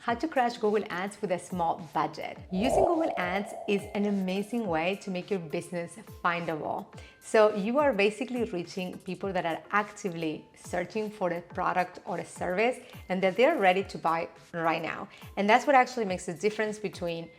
How to crush Google Ads with a small budget. Using Google Ads is an amazing way to make your business findable. So you are basically reaching people that are actively searching for a product or a service and that they're ready to buy right now. And that's what actually makes the difference between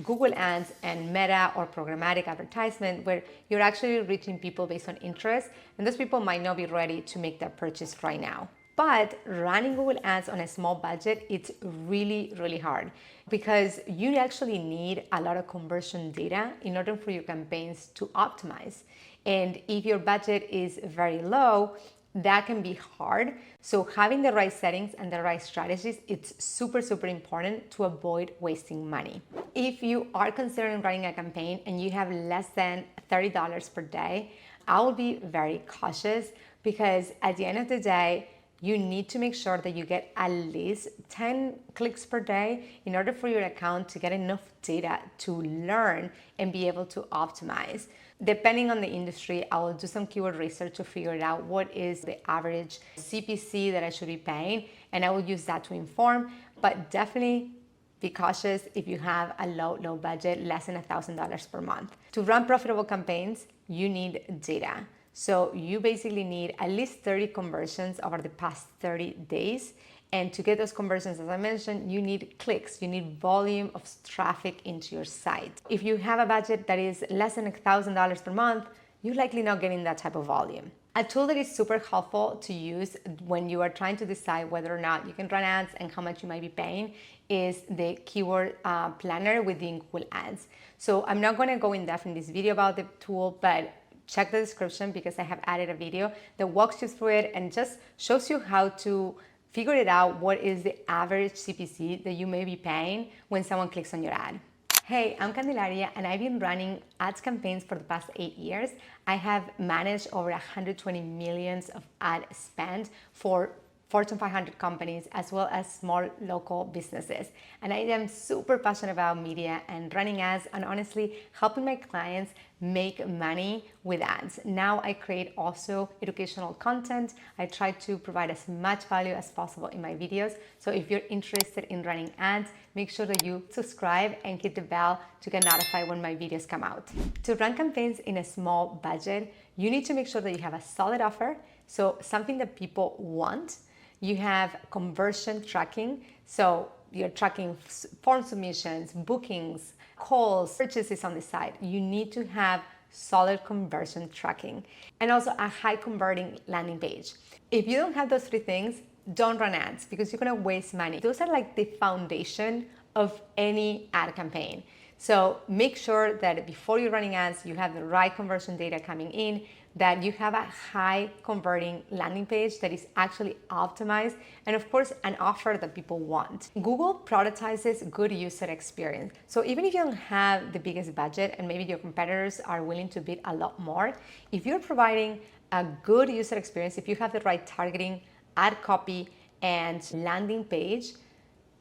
Google Ads and Meta or programmatic advertisement, where you're actually reaching people based on interest, and those people might not be ready to make that purchase right now. But running Google Ads on a small budget, it's really, really hard because you actually need a lot of conversion data in order for your campaigns to optimize. And if your budget is very low, that can be hard. So having the right settings and the right strategies, it's super, super important to avoid wasting money. If you are considering running a campaign and you have less than $30 per day, I will be very cautious because at the end of the day, you need to make sure that you get at least 10 clicks per day in order for your account to get enough data to learn and be able to optimize. Depending on the industry, I will do some keyword research to figure out what is the average CPC that I should be paying, and I will use that to inform, but definitely be cautious if you have a low budget, less than $1,000 per month. To run profitable campaigns, you need data. So you basically need at least 30 conversions over the past 30 days. And to get those conversions, as I mentioned, you need clicks, you need volume of traffic into your site. If you have a budget that is less than $1,000 per month, you're likely not getting that type of volume. A tool that is super helpful to use when you are trying to decide whether or not you can run ads and how much you might be paying is the keyword planner within Google Ads. So I'm not going to go in depth in this video about the tool, but check the description because I have added a video that walks you through it and just shows you how to figure it out what is the average CPC that you may be paying when someone clicks on your ad. Hey, I'm Candelaria and I've been running ads campaigns for the past 8 years. I have managed over 120 millions of ad spend for Fortune 500 companies as well as small local businesses. And I am super passionate about media and running ads and honestly helping my clients make money with ads. Now I create also educational content. I try to provide as much value as possible in my videos. So if you're interested in running ads, make sure that you subscribe and hit the bell to get notified when my videos come out. To run campaigns in a small budget, you need to make sure that you have a solid offer. So something that people want. You have conversion tracking, so you're tracking form submissions, bookings, calls, purchases on the site. You need to have solid conversion tracking and also a high converting landing page. If you don't have those three things, don't run ads because you're gonna waste money. Those are like the foundation of any ad campaign. So make sure that before you're running ads, you have the right conversion data coming in, that you have a high converting landing page that is actually optimized, and of course, an offer that people want. Google prioritizes good user experience. So even if you don't have the biggest budget and maybe your competitors are willing to bid a lot more, if you're providing a good user experience, if you have the right targeting, ad copy, and landing page,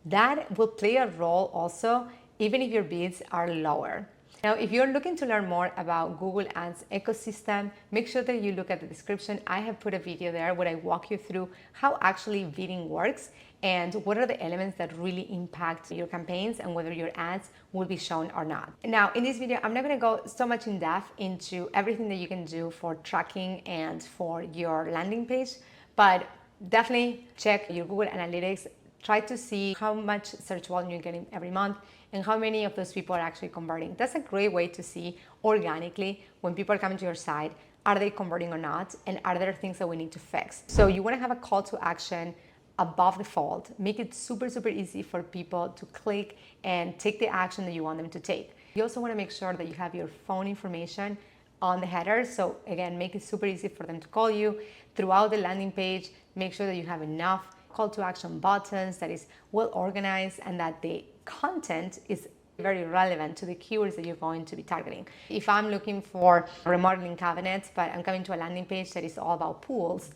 that will play a role also even if your bids are lower. Now, if you're looking to learn more about Google Ads ecosystem, make sure that you look at the description. I have put a video there where I walk you through how actually bidding works and what are the elements that really impact your campaigns and whether your ads will be shown or not. Now, in this video, I'm not gonna go so much in depth into everything that you can do for tracking and for your landing page, but definitely check your Google Analytics. Try to see how much search volume you're getting every month and how many of those people are actually converting. That's a great way to see organically when people are coming to your site, are they converting or not? And are there things that we need to fix? So you wanna have a call to action above the fold. Make it super, super easy for people to click and take the action that you want them to take. You also wanna make sure that you have your phone information on the header. So again, make it super easy for them to call you. Throughout the landing page, make sure that you have enough call to action buttons, that is well organized, and that the content is very relevant to the keywords that you're going to be targeting. If I'm looking for remodeling cabinets, but I'm coming to a landing page that is all about pools,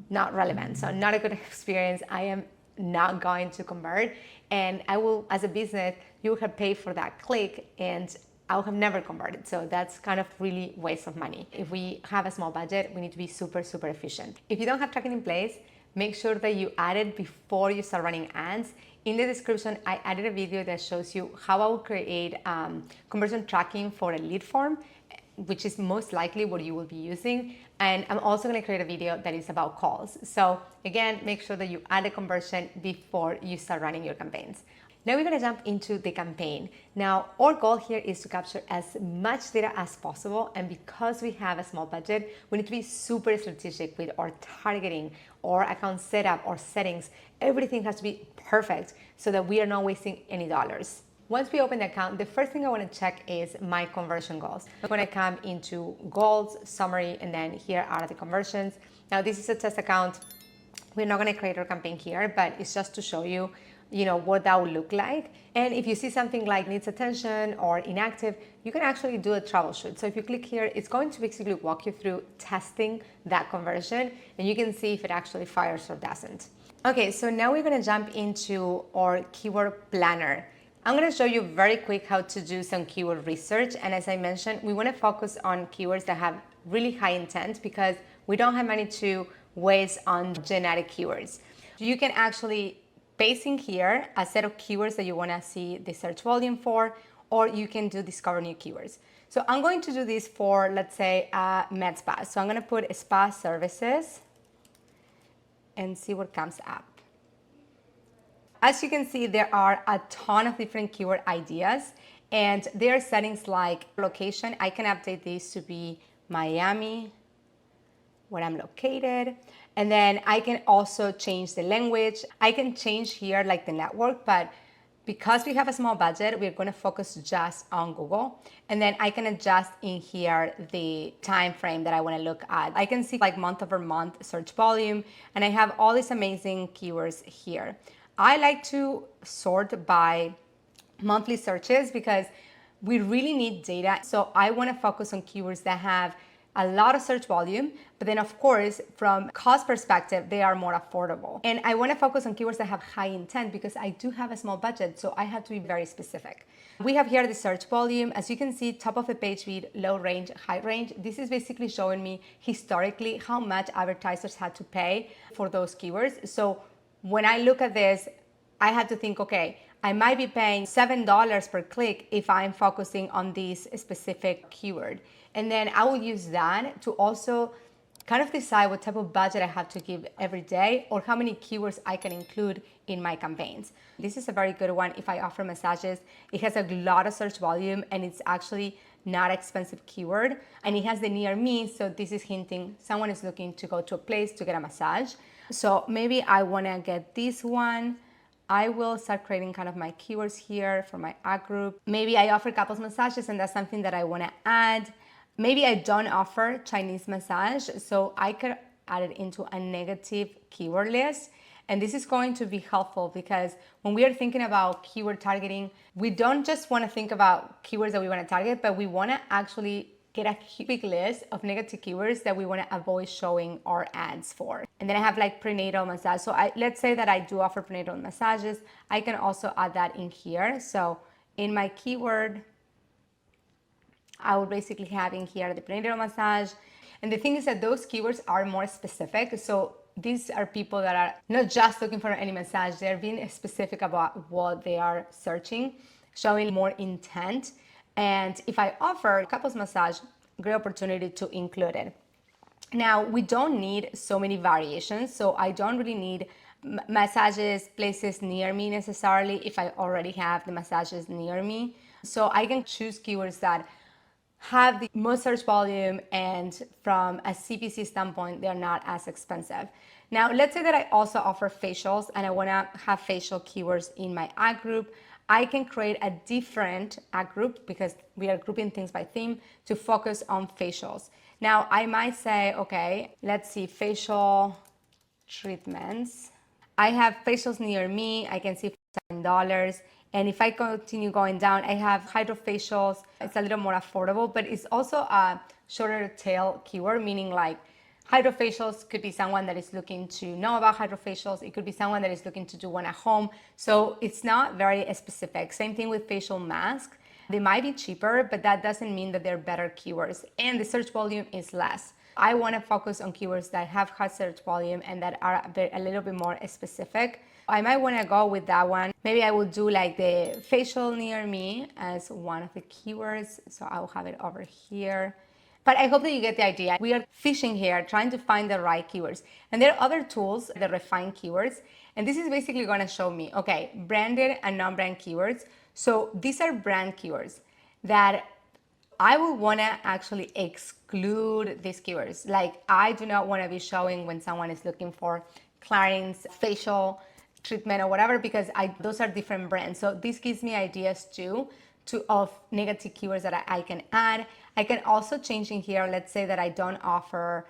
not relevant. So not a good experience. I am not going to convert, and I will, as a business, you will have paid for that click and I would have never converted. So that's kind of really waste of money. If we have a small budget, we need to be super, super efficient. If you don't have tracking in place, make sure that you add it before you start running ads In the description, I added a video that shows you how I will create conversion tracking for a lead form, which is most likely what you will be using. And I'm also going to create a video that is about calls. So again, make sure that you add a conversion before you start running your campaigns. Now we're going to jump into the campaign. Now, our goal here is to capture as much data as possible. And because we have a small budget, we need to be super strategic with our targeting or account setup or settings. Everything has to be perfect so that we are not wasting any dollars. Once we open the account, the first thing I want to check is my conversion goals. I'm going to come into goals, summary, and then here are the conversions. Now, this is a test account. We're not going to create our campaign here, but it's just to show you, what that would look like. And if you see something like needs attention or inactive, you can actually do a troubleshoot. So if you click here, it's going to basically walk you through testing that conversion, and you can see if it actually fires or doesn't. Okay, so now we're going to jump into our keyword planner. I'm going to show you very quick how to do some keyword research. And as I mentioned, we want to focus on keywords that have really high intent because we don't have money to waste on generic keywords. You can actually paste in here a set of keywords that you want to see the search volume for, or you can do discover new keywords. So I'm going to do this for, let's say, med spa. So I'm going to put spa services and see what comes up. As you can see, there are a ton of different keyword ideas, and there are settings like location. I can update this to be Miami, where I'm located. And then I can also change the language. I can change here like the network, but because we have a small budget, we're going to focus just on Google. And then I can adjust in here the time frame that I want to look at. I can see like month over month search volume, and I have all these amazing keywords here. I like to sort by monthly searches because we really need data. So I want to focus on keywords that have a lot of search volume, but then of course, from cost perspective, they are more affordable. And I want to focus on keywords that have high intent because I do have a small budget, so I have to be very specific. We have here the search volume. As you can see, top of the page read, low range, high range. This is basically showing me historically how much advertisers had to pay for those keywords. So when I look at this, I had to think, okay, I might be paying $7 per click if I'm focusing on this specific keyword. And then I will use that to also kind of decide what type of budget I have to give every day or how many keywords I can include in my campaigns. This is a very good one if I offer massages. It has a lot of search volume and it's actually not expensive keyword. And it has the near me, so this is hinting someone is looking to go to a place to get a massage. So maybe I want to get this one. I will start creating kind of my keywords here for my ad group. Maybe I offer couples massages and that's something that I want to add. Maybe I don't offer Chinese massage, so I could add it into a negative keyword list. And this is going to be helpful because when we are thinking about keyword targeting, we don't just want to think about keywords that we want to target, but we want to actually get a big list of negative keywords that we want to avoid showing our ads for. And then I have like prenatal massage. So let's say that I do offer prenatal massages. I can also add that in here. So in my keyword, I will basically have in here the prenatal massage. And the thing is that those keywords are more specific. So these are people that are not just looking for any massage. They're being specific about what they are searching, showing more intent. And if I offer couples massage, great opportunity to include it. Now, we don't need so many variations. So I don't really need massages, places near me necessarily if I already have the massages near me. So I can choose keywords that have the most search volume and from a CPC standpoint, they're not as expensive. Now, let's say that I also offer facials and I wanna have facial keywords in my ad group. I can create a different ad group because we are grouping things by theme to focus on facials. Now, I might say, okay, let's see, facial treatments. I have facials near me. I can see $7. And if I continue going down, I have hydrofacials. It's a little more affordable, but it's also a shorter tail keyword, meaning like hydrofacials could be someone that is looking to know about hydrofacials. It could be someone that is looking to do one at home. So it's not very specific. Same thing with facial masks. They might be cheaper, but that doesn't mean that they're better keywords. And the search volume is less. I want to focus on keywords that have high search volume and that are a little bit more specific. I might want to go with that one. Maybe I will do like the facial near me as one of the keywords. So I'll have it over here. But I hope that you get the idea. We are fishing here, trying to find the right keywords. And there are other tools that refine keywords. And this is basically going to show me, okay, branded and non-brand keywords. So these are brand keywords that I would want to actually exclude these keywords. Like I do not want to be showing when someone is looking for Clarine's facial treatment or whatever, because those are different brands. So this gives me ideas too of negative keywords that I can add. I can also change in here, let's say that I don't offer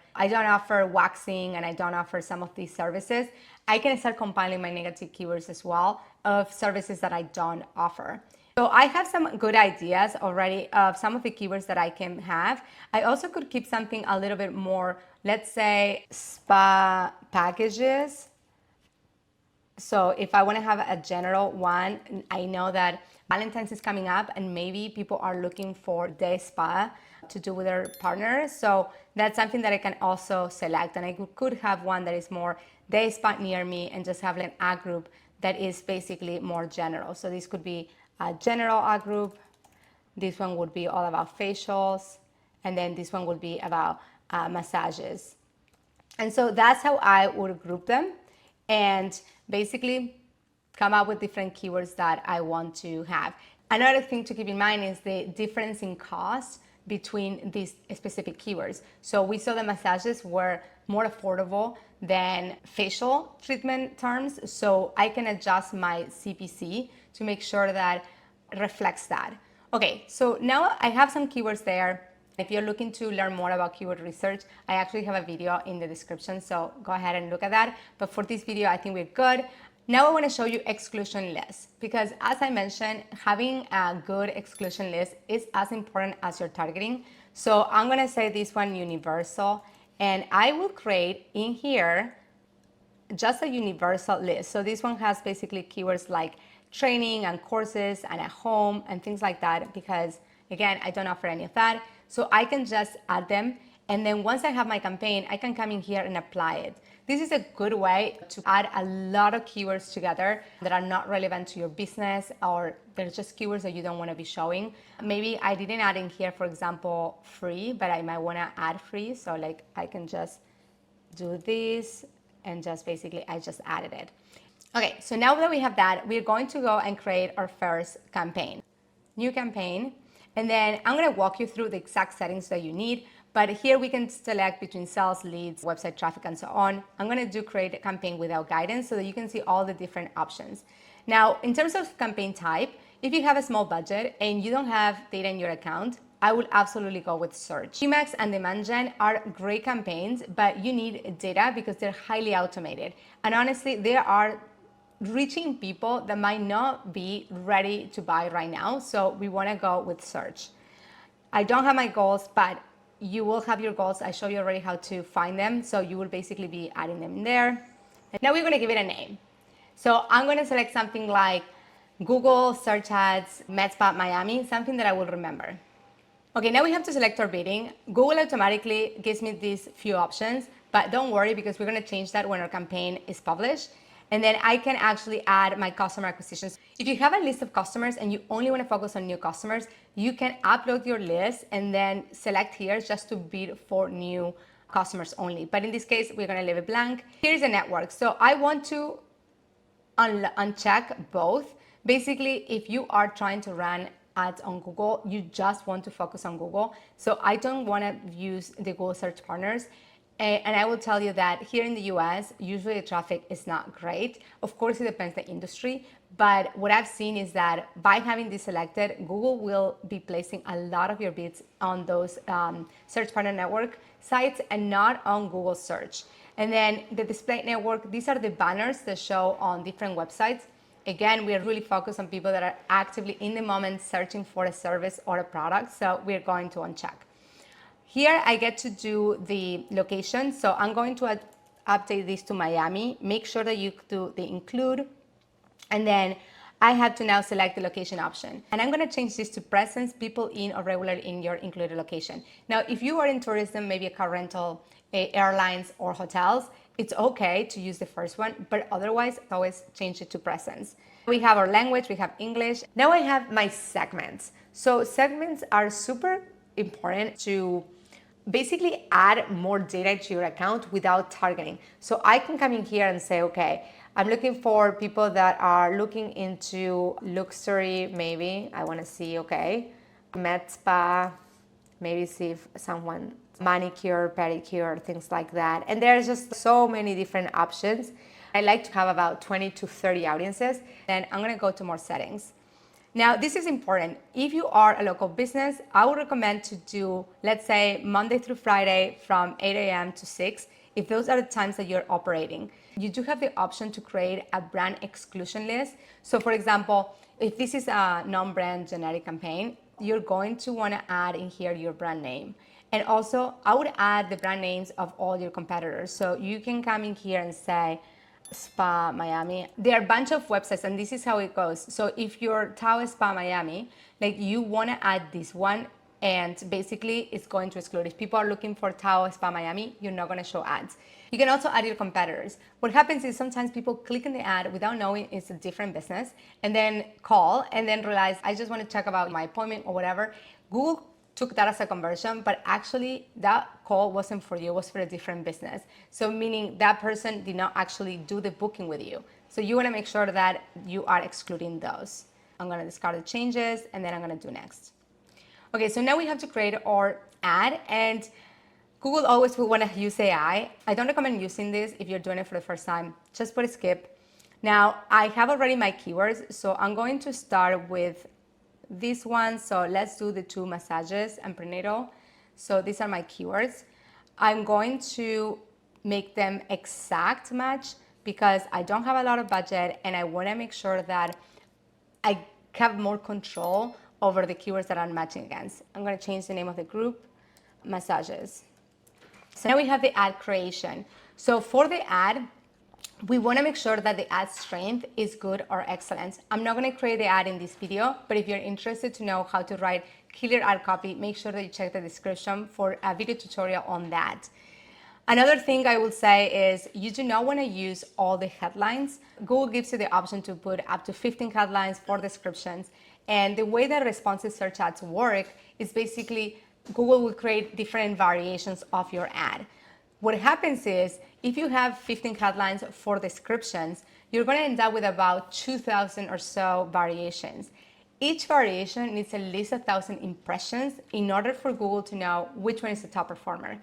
waxing and I don't offer some of these services. I can start compiling my negative keywords as well of services that I don't offer. So I have some good ideas already of some of the keywords that I can have. I also could keep something a little bit more, let's say spa packages. So if I want to have a general one, I know that Valentine's is coming up and maybe people are looking for day spa to do with their partner. So that's something that I can also select. And I could have one that is more day spa near me and just have like an ad group that is basically more general. So this could be a general ad group. This one would be all about facials. And then this one would be about massages. And so that's how I would group them and basically come up with different keywords that I want to have. Another thing to keep in mind is the difference in cost between these specific keywords. So we saw the massages were more affordable than facial treatment terms. So I can adjust my CPC to make sure that reflects that. Okay, so now I have some keywords there. If you're looking to learn more about keyword research, I actually have a video in the description, so go ahead and look at that. But for this video, I think we're good. Now I want to show you exclusion lists, because as I mentioned, having a good exclusion list is as important as your targeting. So I'm going to say this one universal, and I will create in here just a universal list. So this one has basically keywords like training and courses and at home and things like that, because again, I don't offer any of that. So I can just add them. And then once I have my campaign, I can come in here and apply it. This is a good way to add a lot of keywords together that are not relevant to your business, or they're just keywords that you don't want to be showing. Maybe I didn't add in here, for example, free, but I might want to add free. So like I can just do this and just basically I just added it. Okay, so now that we have that, we're going to go and create our first campaign. New campaign. And then I'm going to walk you through the exact settings that you need. But here we can select between sales, leads, website traffic, and so on. I'm going to do create a campaign without guidance so that you can see all the different options. Now, in terms of campaign type, if you have a small budget and you don't have data in your account, I would absolutely go with search. Emacs and Demand Gen are great campaigns, but you need data because they're highly automated. And honestly, they are reaching people that might not be ready to buy right now. So we want to go with search. I don't have my goals, but you will have your goals. I show you already how to find them. So you will basically be adding them in there. And now we're going to give it a name. So I'm going to select something like Google search ads, Med Spa Miami, something that I will remember. Okay, now we have to select our bidding. Google automatically gives me these few options, but don't worry because we're going to change that when our campaign is published. And then I can actually add my customer acquisitions. If you have a list of customers and you only want to focus on new customers, you can upload your list and then select here just to bid for new customers only. But in this case, we're going to leave it blank. Here's a network. So I want to uncheck both. Basically, if you are trying to run ads on Google, you just want to focus on Google. So I don't want to use the Google search partners. And I will tell you that here in the US, usually the traffic is not great. Of course, it depends the industry. But what I've seen is that by having this selected, Google will be placing a lot of your bids on those search partner network sites and not on Google search. And then the display network, these are the banners that show on different websites. Again, we are really focused on people that are actively in the moment searching for a service or a product. So we're going to uncheck. Here I get to do the location. So I'm going to update this to Miami. Make sure that you do the include. And then I have to now select the location option. And I'm going to change this to presence, people in or regular in your included location. Now, if you are in tourism, maybe a car rental, airlines or hotels, it's okay to use the first one, but otherwise always change it to presence. We have our language, we have English. Now I have my segments. So segments are super important to basically add more data to your account without targeting. So I can come in here and say, okay, I'm looking for people that are looking into luxury, maybe. I want to see, okay, med spa, maybe see if someone manicure, pedicure, things like that. And there's just so many different options. I like to have about 20 to 30 audiences. Then I'm gonna go to more settings. Now, this is important. If you are a local business, I would recommend to do, let's say, Monday through Friday from 8 a.m. to 6, if those are the times that you're operating. You do have the option to create a brand exclusion list. So for example, if this is a non-brand generic campaign, you're going to want to add in here your brand name. And also, I would add the brand names of all your competitors. So you can come in here and say, Spa Miami. There are a bunch of websites, and this is how it goes. So if you're Tao Spa Miami, like you want to add this one, and basically it's going to exclude. If people are looking for Tao Spa Miami, you're not going to show ads. You can also add your competitors. What happens is sometimes people click on the ad without knowing it's a different business, and then call and then realize, I just want to check about my appointment or whatever. Google took that as a conversion, but actually that call wasn't for you, it was for a different business. So meaning that person did not actually do the booking with you. So you wanna make sure that you are excluding those. I'm gonna discard the changes and then I'm gonna do next. Okay, so now we have to create our ad, and Google always will wanna use AI. I don't recommend using this if you're doing it for the first time. Just put a skip. Now I have already my keywords, so I'm going to start with this one. So let's do the 2 massages and prenatal. So these are my keywords. I'm going to make them exact match because I don't have a lot of budget and I want to make sure that I have more control over the keywords that I'm matching against. I'm going to change the name of the group, massages. So now we have the ad creation. So for the ad, we want to make sure that the ad strength is good or excellent. I'm not going to create the ad in this video, but if you're interested to know how to write killer ad copy, make sure that you check the description for a video tutorial on that. Another thing I will say is you do not want to use all the headlines. Google gives you the option to put up to 15 headlines for descriptions. And the way that responsive search ads work is basically Google will create different variations of your ad. What happens is, if you have 15 headlines for descriptions, you're going to end up with about 2,000 or so variations. Each variation needs at least 1,000 impressions in order for Google to know which one is the top performer.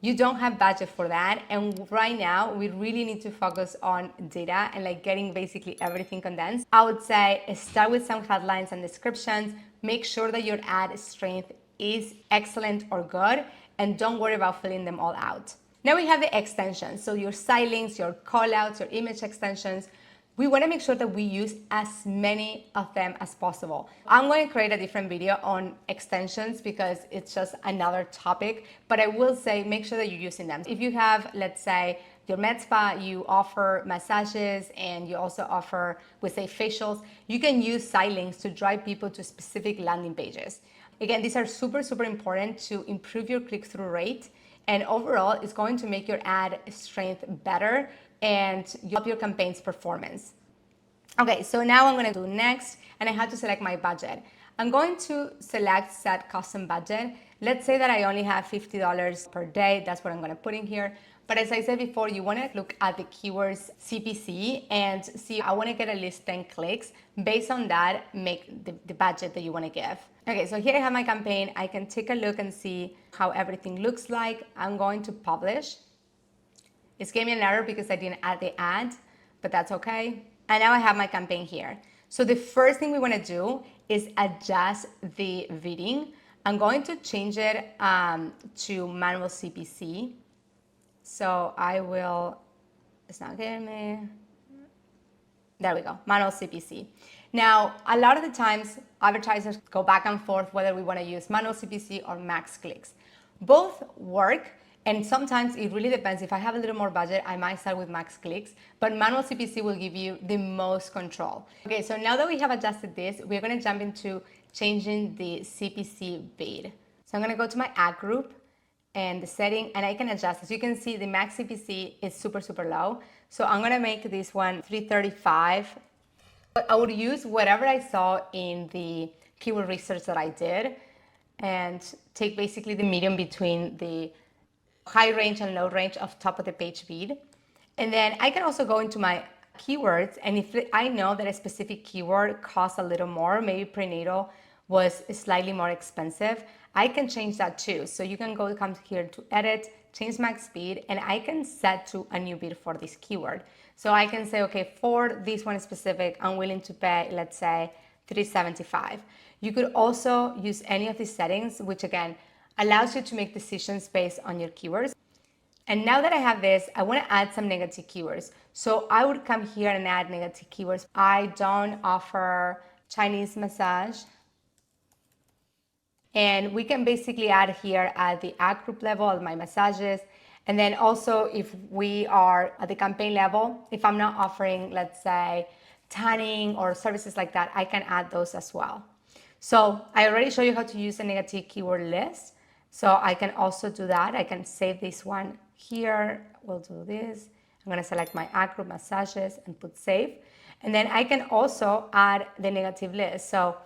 You don't have budget for that, and right now we really need to focus on data and like getting basically everything condensed. I would say start with some headlines and descriptions, make sure that your ad strength is excellent or good, and don't worry about filling them all out. Now we have the extensions, so your site links, your callouts, your image extensions. We want to make sure that we use as many of them as possible. I'm going to create a different video on extensions because it's just another topic, but I will say make sure that you're using them. If you have, let's say, your med spa, you offer massages and you also offer, we say, facials, you can use site links to drive people to specific landing pages. Again, these are super, super important to improve your click-through rate. And overall, it's going to make your ad strength better and help your campaign's performance. Okay, so now I'm gonna do next, and I have to select my budget. I'm going to select set custom budget. Let's say that I only have $50 per day. That's what I'm gonna put in here. But as I said before, you wanna look at the keywords CPC and see, I wanna get at least 10 clicks. Based on that, make the budget that you wanna give. Okay, so here I have my campaign. I can take a look and see how everything looks like. I'm going to publish. It's gave me an error because I didn't add the ad, but that's okay. And now I have my campaign here. So the first thing we wanna do is adjust the bidding. I'm going to change it to Manual CPC. So I will, it's not getting me. There we go, Manual CPC. Now, a lot of the times, advertisers go back and forth whether we want to use Manual CPC or max clicks. Both work, and sometimes it really depends. If I have a little more budget, I might start with max clicks, but Manual CPC will give you the most control. Okay, so now that we have adjusted this, we're going to jump into changing the CPC bid. So I'm going to go to my ad group, and the setting, and I can adjust. As you can see, the max CPC is super, super low. So I'm gonna make this one 335. I would use whatever I saw in the keyword research that I did and take basically the medium between the high range and low range of top of the page bid. And then I can also go into my keywords, and if I know that a specific keyword costs a little more, maybe prenatal was slightly more expensive, I can change that too. So you can come here to edit, change max bid, and I can set to a new bid for this keyword. So I can say, okay, for this one specific, I'm willing to pay, let's say, $375. You could also use any of these settings, which again allows you to make decisions based on your keywords. And now that I have this, I want to add some negative keywords. So I would come here and add negative keywords. I don't offer Chinese massage. And we can basically add here at the ad group level of my massages. And then also if we are at the campaign level, if I'm not offering, let's say, tanning or services like that, I can add those as well. So I already showed you how to use a negative keyword list. So I can also do that. I can save this one here. We'll do this. I'm gonna select my ad group massages and put save. And then I can also add the negative list. So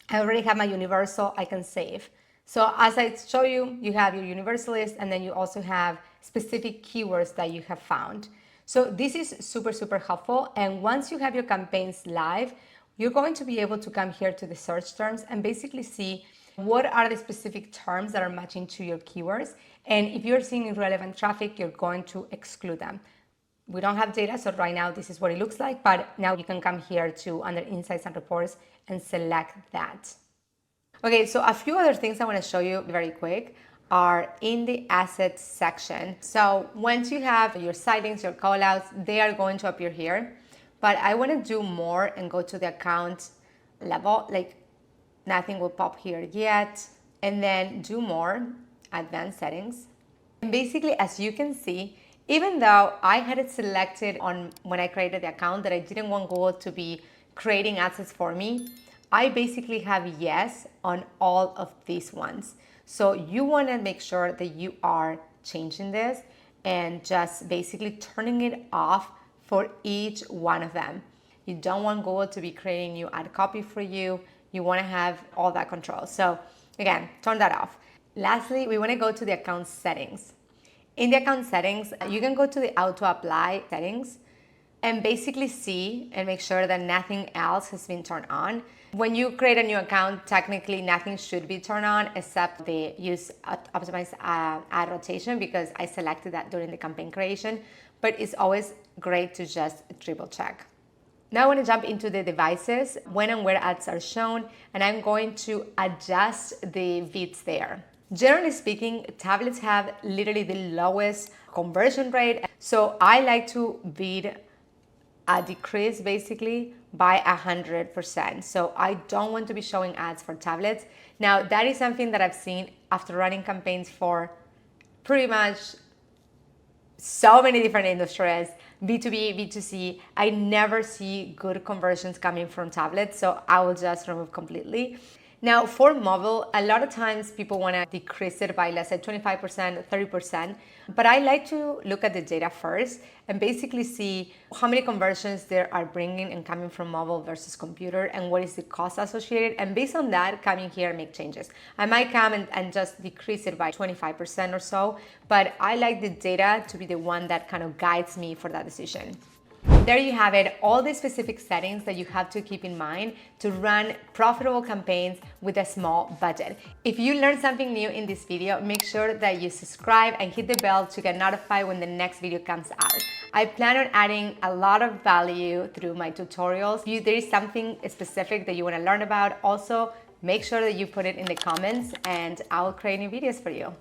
I already have my universal, I can save. So as I show you, you have your universal list, and then you also have specific keywords that you have found. So this is super, super helpful. And once you have your campaigns live, you're going to be able to come here to the search terms and basically see what are the specific terms that are matching to your keywords. And if you're seeing irrelevant traffic, you're going to exclude them. We don't have data, so right now this is what it looks like, but now you can come here to under Insights and Reports and select that. Okay, so a few other things I want to show you very quick are in the assets section. So once you have your sightings, your callouts, they are going to appear here. But I want to do more and go to the account level, like nothing will pop here yet. And then do more, advanced settings. And basically, as you can see, even though I had it selected on when I created the account that I didn't want Google to be creating assets for me, I basically have yes on all of these ones. So you want to make sure that you are changing this and just basically turning it off for each one of them. You don't want Google to be creating new ad copy for you. You want to have all that control. So again, turn that off. Lastly, we want to go to the account settings. In the account settings, you can go to the auto apply settings and basically see and make sure that nothing else has been turned on. When you create a new account, technically nothing should be turned on except the use optimized ad rotation, because I selected that during the campaign creation, but it's always great to just triple check. Now I want to jump into the devices, when and where ads are shown, and I'm going to adjust the vids there. Generally speaking, tablets have literally the lowest conversion rate. So I like to bid a decrease basically by 100%. So I don't want to be showing ads for tablets. Now that is something that I've seen after running campaigns for pretty much so many different industries, B2B, B2C. I never see good conversions coming from tablets, so I will just remove completely. Now for mobile, a lot of times people want to decrease it by, let's say, 25%, 30%, but I like to look at the data first and basically see how many conversions there are bringing and coming from mobile versus computer, and what is the cost associated, and based on that, coming here and make changes. I might come and just decrease it by 25% or so, but I like the data to be the one that kind of guides me for that decision. There you have it, all the specific settings that you have to keep in mind to run profitable campaigns with a small budget. If you learned something new in this video, make sure that you subscribe and hit the bell to get notified when the next video comes out. I plan on adding a lot of value through my tutorials. If there is something specific that you want to learn about, also make sure that you put it in the comments and I'll create new videos for you.